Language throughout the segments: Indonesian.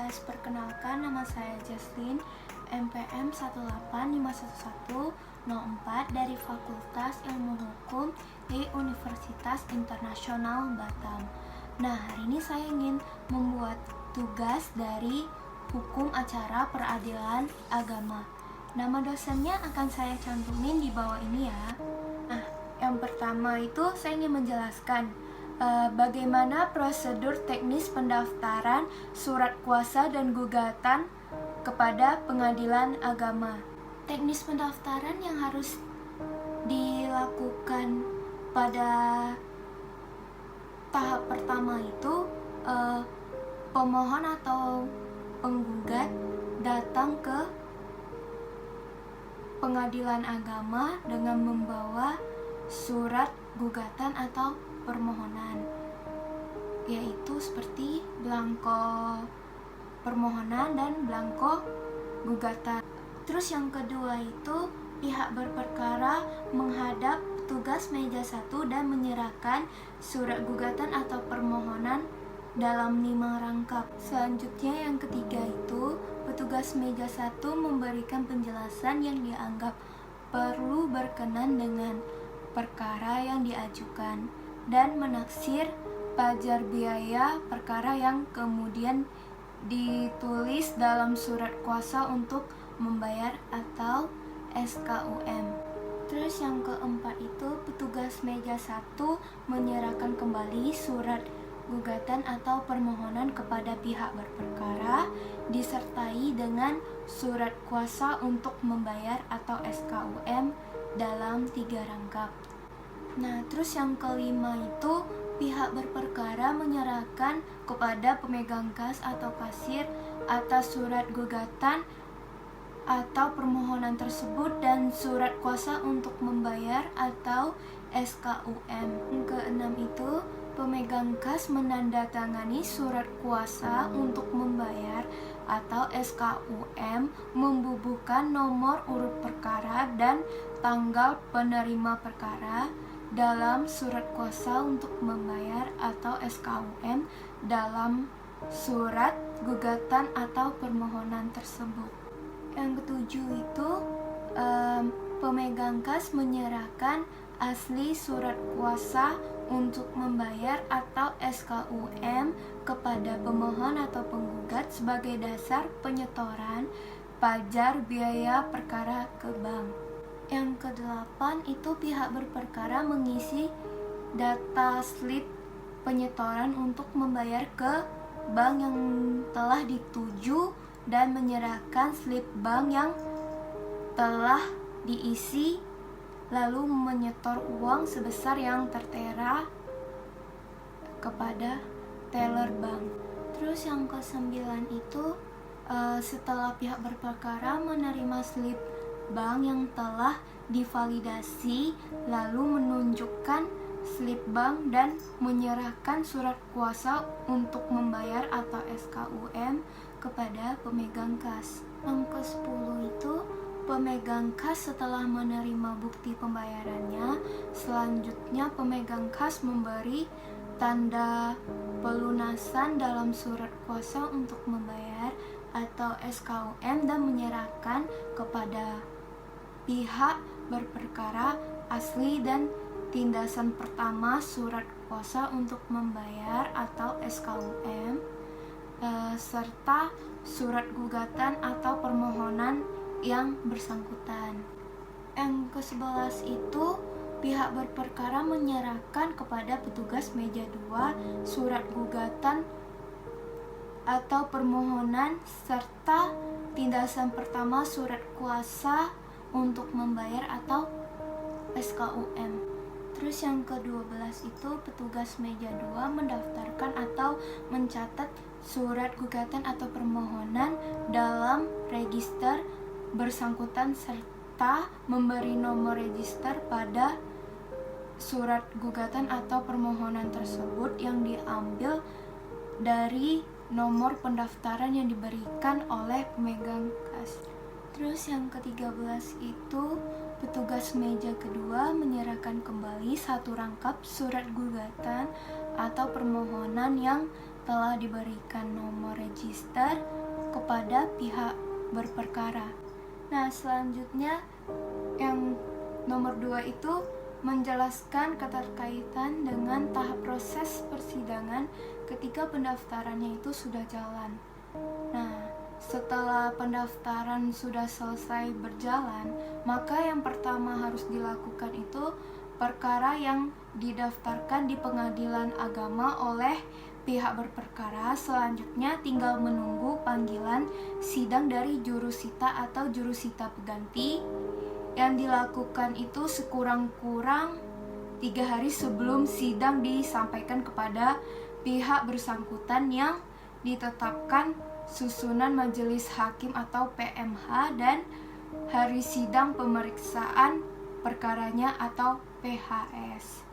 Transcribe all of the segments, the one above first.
guys, perkenalkan nama saya Jesslyn, NPM 1851104 dari Fakultas Ilmu Hukum di Universitas Internasional Batam. Nah, hari ini saya ingin membuat tugas dari Hukum Acara Peradilan Agama. Nama dosennya akan saya cantumin di bawah ini ya. Nah, yang pertama itu saya ingin menjelaskan bagaimana prosedur teknis pendaftaran surat kuasa dan gugatan kepada pengadilan agama. Teknis pendaftaran yang harus dilakukan pada tahap pertama itu pemohon atau penggugat datang ke pengadilan agama dengan membawa surat gugatan atau permohonan, yaitu seperti belangko permohonan dan belangko gugatan. Terus yang kedua itu pihak berperkara menghadap petugas meja 1 dan menyerahkan surat gugatan atau permohonan dalam 5 rangkap. Selanjutnya yang ketiga itu petugas meja 1 memberikan penjelasan yang dianggap perlu berkenan dengan perkara yang diajukan dan menaksir pajar biaya perkara yang kemudian ditulis dalam surat kuasa untuk membayar atau SKUM. Terus yang keempat itu petugas meja 1 menyerahkan kembali surat gugatan atau permohonan kepada pihak berperkara disertai dengan surat kuasa untuk membayar atau SKUM dalam 3 rangkap. Nah, terus yang kelima itu pihak berperkara menyerahkan kepada pemegang kas atau kasir atas surat gugatan atau permohonan tersebut dan surat kuasa untuk membayar atau SKUM. Yang keenam itu pemegang kas menandatangani surat kuasa untuk membayar atau SKUM, membubuhkan nomor urut perkara dan tanggal penerima perkara dalam surat kuasa untuk membayar atau SKUM dalam surat gugatan atau permohonan tersebut. Yang ketujuh itu pemegang kas menyerahkan asli surat kuasa untuk membayar atau SKUM kepada pemohon atau penggugat sebagai dasar penyetoran pajar biaya perkara ke bank. Yang kedelapan itu pihak berperkara mengisi data slip penyetoran untuk membayar ke bank yang telah dituju dan menyerahkan slip bank yang telah diisi lalu menyetor uang sebesar yang tertera kepada teller bank. Terus yang ke-9 itu setelah pihak berperkara menerima slip bank yang telah divalidasi lalu menunjukkan slip bank dan menyerahkan surat kuasa untuk membayar atau SKUM kepada pemegang kas. Yang ke-10 itu pemegang kas setelah menerima bukti pembayarannya, selanjutnya pemegang kas memberi tanda pelunasan dalam surat kuasa untuk membayar atau SKUM dan menyerahkan kepada pihak berperkara asli dan tindasan pertama surat kuasa untuk membayar atau SKUM serta surat gugatan atau permohonan yang bersangkutan. Yang ke-11 itu pihak berperkara menyerahkan kepada petugas meja 2 surat gugatan atau permohonan serta tindasan pertama surat kuasa untuk membayar atau SKUM. Terus yang ke-12 itu petugas meja 2 mendaftarkan atau mencatat surat gugatan atau permohonan dalam register bersangkutan serta memberi nomor register pada surat gugatan atau permohonan tersebut yang diambil dari nomor pendaftaran yang diberikan oleh pemegang kas. Terus yang ke-13 itu petugas meja kedua menyerahkan kembali 1 rangkap surat gugatan atau permohonan yang telah diberikan nomor register kepada pihak berperkara. Nah, selanjutnya yang nomor 2 itu menjelaskan keterkaitan dengan tahap proses persidangan ketika pendaftarannya itu sudah jalan. Nah, setelah pendaftaran sudah selesai berjalan, maka yang pertama harus dilakukan itu perkara yang didaftarkan di pengadilan agama oleh pihak berperkara. Selanjutnya tinggal menunggu panggilan sidang dari jurusita atau jurusita pengganti yang dilakukan itu sekurang-kurang 3 hari sebelum sidang disampaikan kepada pihak bersangkutan yang ditetapkan susunan majelis hakim atau PMH dan hari sidang pemeriksaan perkaranya atau PHS.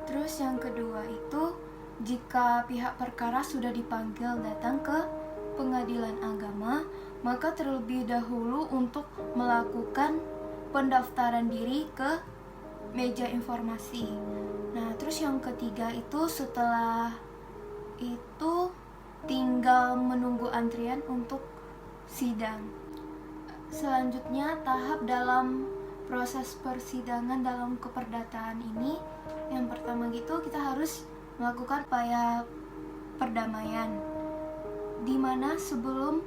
Terus yang kedua itu, jika pihak perkara sudah dipanggil datang ke pengadilan agama, maka terlebih dahulu untuk melakukan pendaftaran diri ke meja informasi. Nah, terus yang ketiga itu setelah itu tinggal menunggu antrian untuk sidang. Selanjutnya tahap dalam proses persidangan dalam keperdataan ini, yang pertama gitu kita harus melakukan upaya perdamaian, di mana sebelum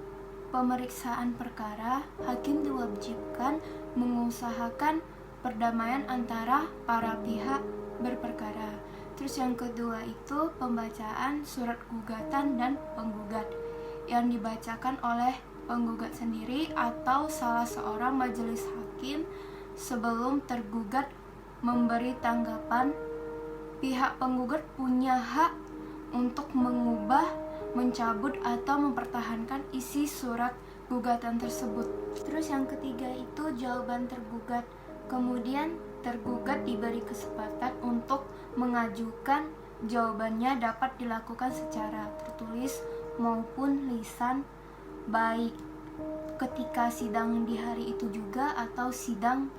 pemeriksaan perkara, hakim diwajibkan mengusahakan perdamaian antara para pihak berperkara. Terus yang kedua itu pembacaan surat gugatan dan penggugat yang dibacakan oleh penggugat sendiri atau salah seorang majelis hakim sebelum tergugat memberi tanggapan. Pihak penggugat punya hak untuk mengubah, mencabut atau mempertahankan isi surat gugatan tersebut. Terus yang ketiga itu jawaban tergugat. Kemudian tergugat diberi kesempatan untuk mengajukan jawabannya, dapat dilakukan secara tertulis maupun lisan, baik ketika sidang di hari itu juga atau sidang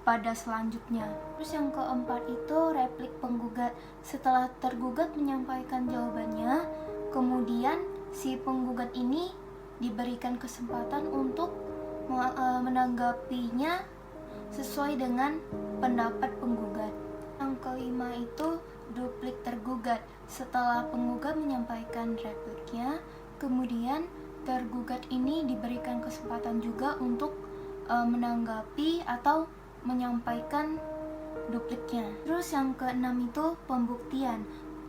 pada selanjutnya. Terus yang keempat itu replik penggugat. Setelah tergugat menyampaikan jawabannya, kemudian si penggugat ini diberikan kesempatan untuk menanggapinya sesuai dengan pendapat penggugat. Yang kelima itu duplik tergugat. Setelah penggugat menyampaikan repliknya, kemudian tergugat ini diberikan kesempatan juga untuk menanggapi atau menyampaikan dupliknya. Terus yang keenam itu pembuktian,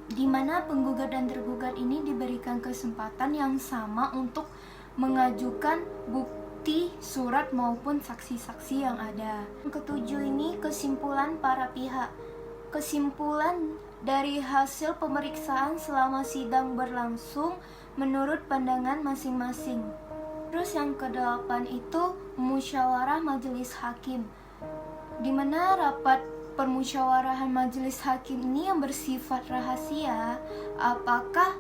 di mana penggugat dan tergugat ini diberikan kesempatan yang sama untuk mengajukan bukti surat maupun saksi-saksi yang ada. Yang ketujuh ini kesimpulan para pihak. Kesimpulan dari hasil pemeriksaan selama sidang berlangsung menurut pandangan masing-masing. Terus yang kedelapan itu musyawarah majelis hakim, di mana rapat permusyawarahan majelis hakim ini yang bersifat rahasia, apakah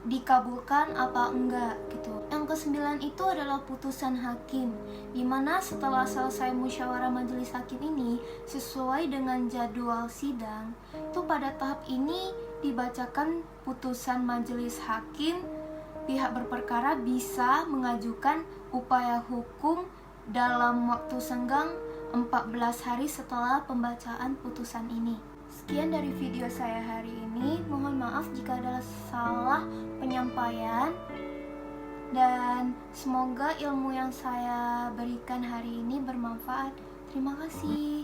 dikabulkan apa enggak gitu. Yang kesembilan itu adalah putusan hakim, di mana setelah selesai musyawarah majelis hakim ini sesuai dengan jadwal sidang, itu pada tahap ini dibacakan putusan majelis hakim. Pihak berperkara bisa mengajukan upaya hukum dalam waktu senggang 14 hari setelah pembacaan putusan ini. Sekian dari video saya hari ini. Mohon maaf jika ada salah penyampaian, dan semoga ilmu yang saya berikan hari ini bermanfaat. Terima kasih.